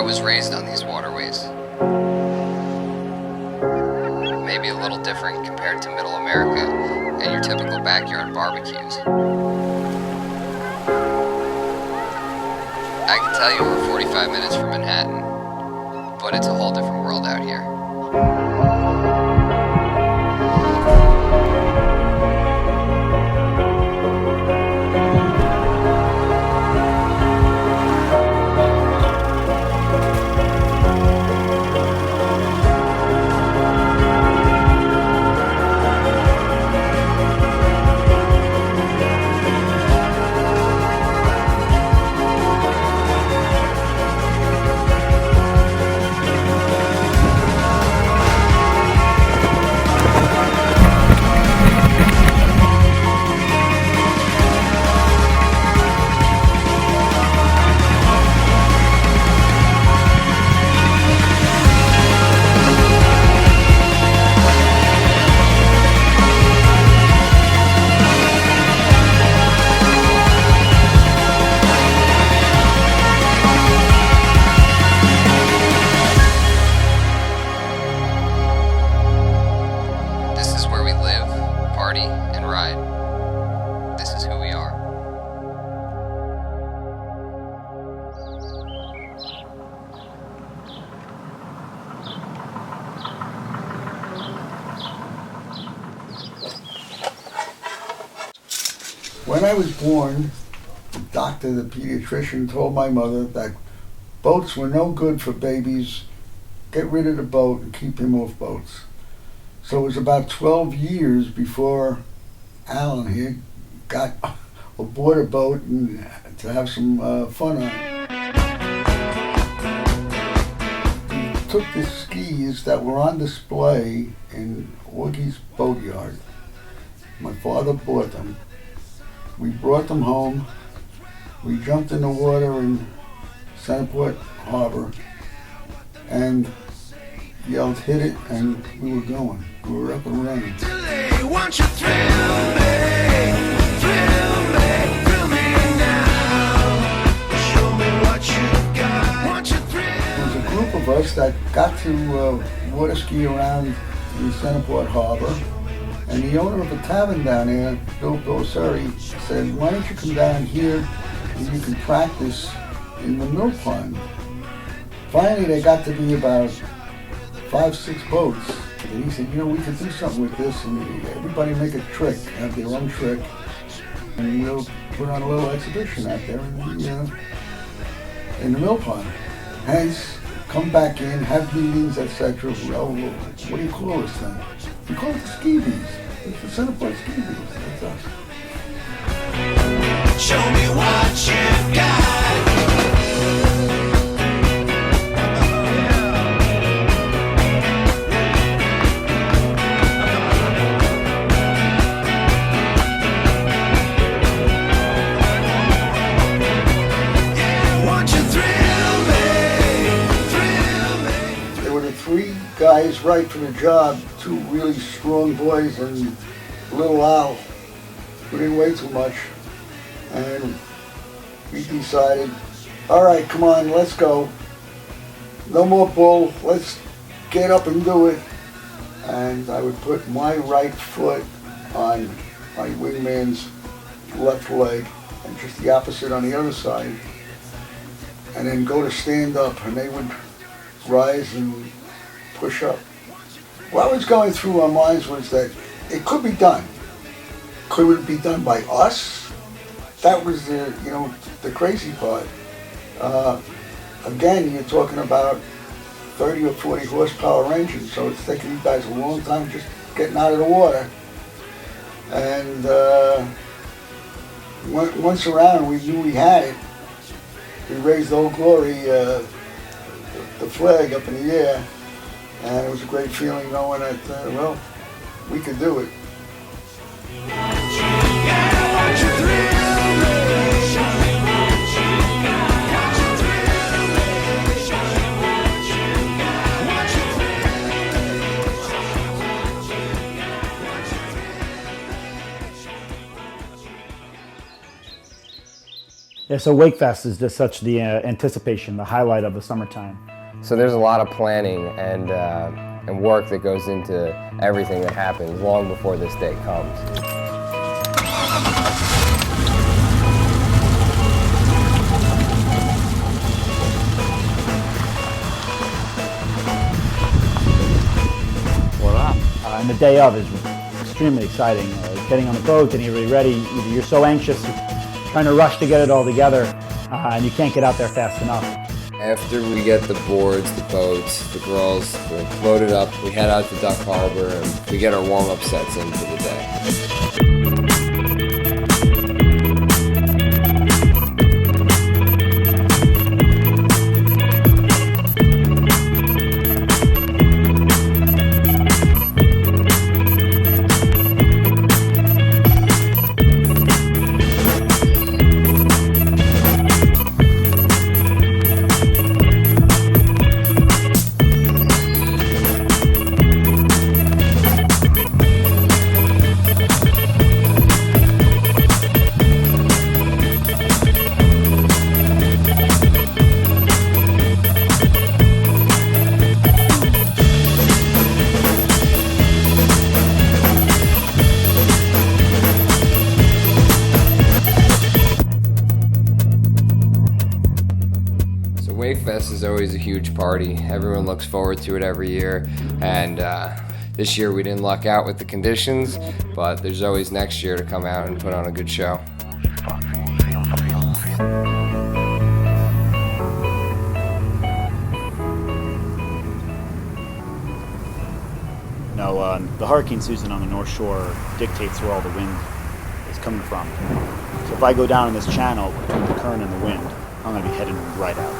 was raised on these waterways. Maybe a little different compared to Middle America and your typical backyard barbecues. I can tell you we're 45 minutes from Manhattan, but it's a whole different world out here. And ride. This is who we are. When I was born, the doctor, the pediatrician, told my mother that boats were no good for babies. Get rid of the boat and keep him off boats. So it was about 12 years before Alan here got aboard a boat and to have some fun on it. He took the skis that were on display in Augie's boatyard. My father bought them. We brought them home. We jumped in the water in Centerport Harbor and yelled, hit it, and we were going. We were up and running. Won't you thrill me now? Show me what you got. Won't you thrill me? There was a group of us that got to water ski around in Centerport Harbor, and the owner of a tavern down there, Bill Belisari, said, why don't you come down here and you can practice in the mill pond. Finally, they got to be about 5, 6 boats. And he said, we could do something with this, and everybody make a trick, have their own trick, and we'll put on a little exhibition out there in the mill pond. Hence, come back in, have meetings, etc. Well, what do you call this thing? We call it the ski bees. It's the Centerport ski bees. That's us. Show me what you've got. Guys right for the job, 2 really strong boys and little Al, who didn't weigh too much, and we decided, all right, come on, let's go, no more bull, let's get up and do it. And I would put my right foot on my wingman's left leg and just the opposite on the other side, and then go to stand up, and they would rise and push up. What was going through our minds was that it could be done. Could it be done by us? That was the crazy part. Again, you're talking about 30 or 40 horsepower engines, so it's taking you guys a long time just getting out of the water. And once around, we knew we had it. We raised Old Glory, the flag up in the air. And it was a great feeling knowing that, we could do it. Yeah, so Wakefest is just such the anticipation, the highlight of the summertime. So there's a lot of planning and work that goes into everything that happens long before this day comes. Voila. And the day of is extremely exciting. Getting on the boat, getting everybody ready. You're so anxious, you're trying to rush to get it all together, and you can't get out there fast enough. After we get the boards, the boats, the girls, we're loaded up, we head out to Duck Harbor and we get our warm-up sets in for the day. Wakefest is always a huge party. Everyone looks forward to it every year, and this year we didn't luck out with the conditions, but there's always next year to come out and put on a good show. The hurricane season on the North Shore dictates where all the wind is coming from. So if I go down in this channel between the current and the wind, I'm going to be heading right out.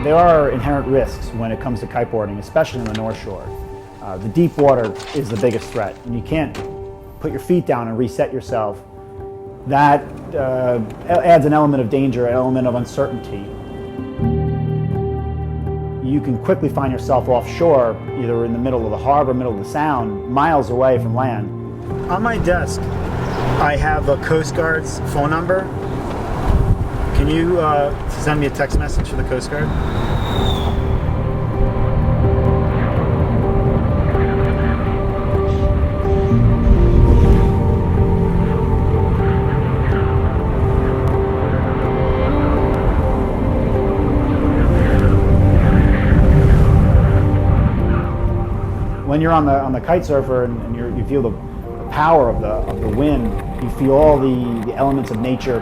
There are inherent risks when it comes to kiteboarding, especially on the North Shore. The deep water is the biggest threat, and you can't put your feet down and reset yourself. That adds an element of danger, an element of uncertainty. You can quickly find yourself offshore, either in the middle of the harbor, middle of the sound, miles away from land. On my desk, I have a Coast Guard's phone number. Can you send me a text message for the Coast Guard? When you're on the kite surfer and you feel the power of the wind, you feel all the elements of nature,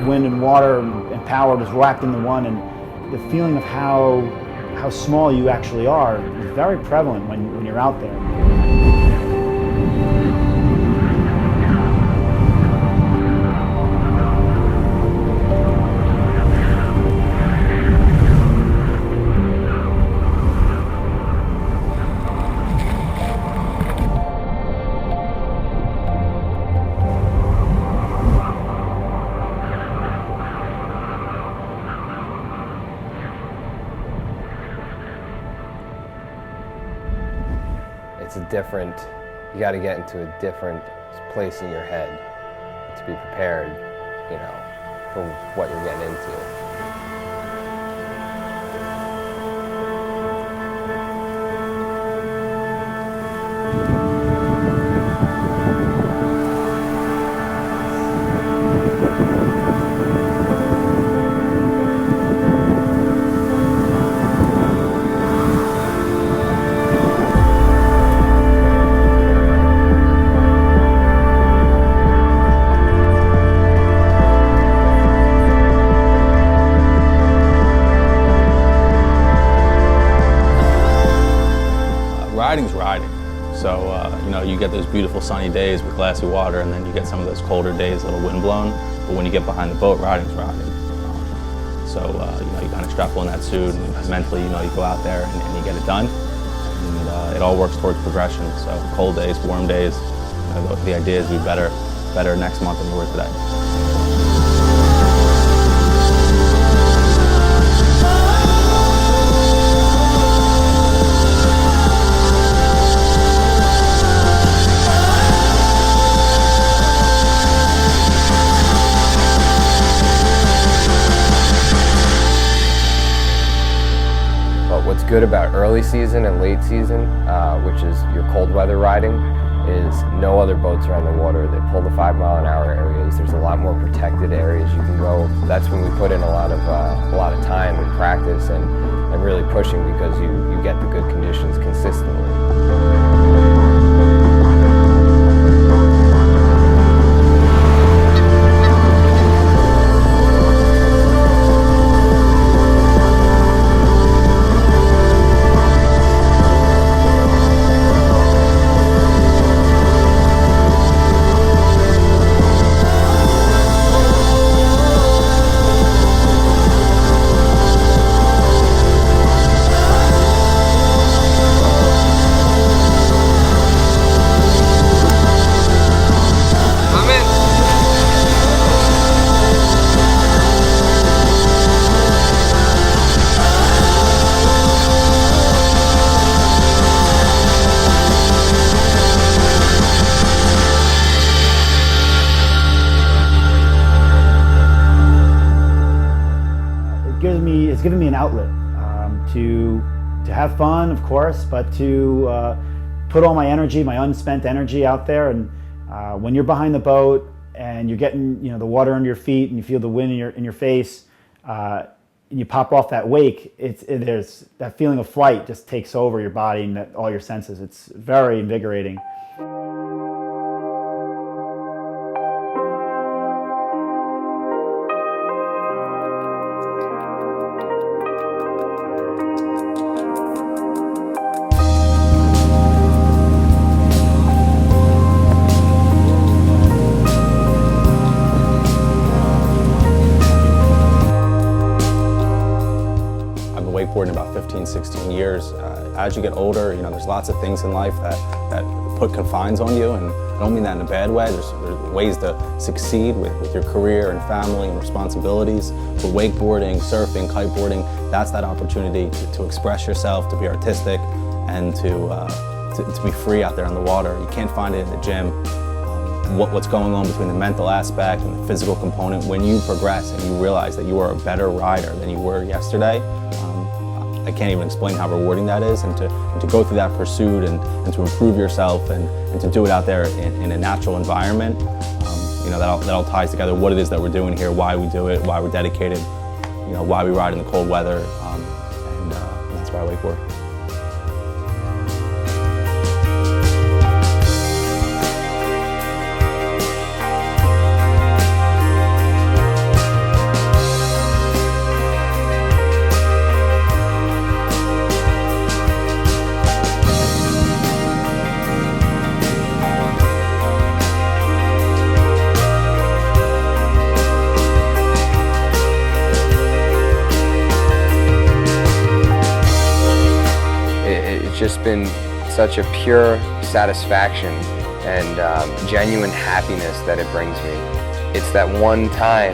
wind and water and power just wrapped into one, and the feeling of how small you actually are is very prevalent when you're out there. You got to get into a different place in your head to be prepared, for what you're getting into. Riding's riding. So, you get those beautiful sunny days with glassy water, and then you get some of those colder days, a little wind blown. But when you get behind the boat, riding's riding. So, you kind of strap on that suit, and mentally, you go out there and you get it done. And it all works towards progression. So, cold days, warm days, the idea is to be better next month than we were today. good about early season and late season, which is your cold weather riding, is no other boats are on the water. They pull the 5-mile-an-hour areas. There's a lot more protected areas you can go. That's when we put in a lot of time and practice and really pushing, because you get the good conditions consistently. It's given me an outlet to have fun, of course, but to put all my energy, my unspent energy out there. And when you're behind the boat and you're getting the water under your feet and you feel the wind in your face, and you pop off that wake, there's that feeling of flight just takes over your body and all your senses. It's very invigorating. Wakeboarding about 15, 16 years. As you get older, there's lots of things in life that put confines on you, and I don't mean that in a bad way. There's ways to succeed with your career and family and responsibilities. But wakeboarding, surfing, kiteboarding, that's that opportunity to express yourself, to be artistic, and to be free out there on the water. You can't find it in the gym. What's going on between the mental aspect and the physical component, when you progress and you realize that you are a better rider than you were yesterday, I can't even explain how rewarding that is, and to go through that pursuit and to improve yourself and to do it out there in a natural environment. That all ties together what it is that we're doing here, why we do it, why we're dedicated, why we ride in the cold weather, and that's why I wakeboard. Just been such a pure satisfaction and genuine happiness that it brings me. It's that one time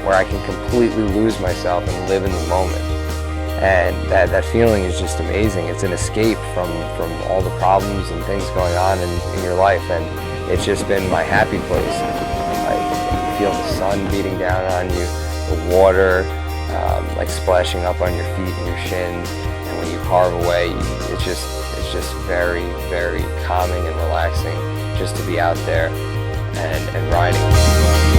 where I can completely lose myself and live in the moment. And that feeling is just amazing. It's an escape from all the problems and things going on in your life, and it's just been my happy place. I feel the sun beating down on you, the water like splashing up on your feet and your shins, and when you carve away, it's just very, very calming and relaxing just to be out there and riding.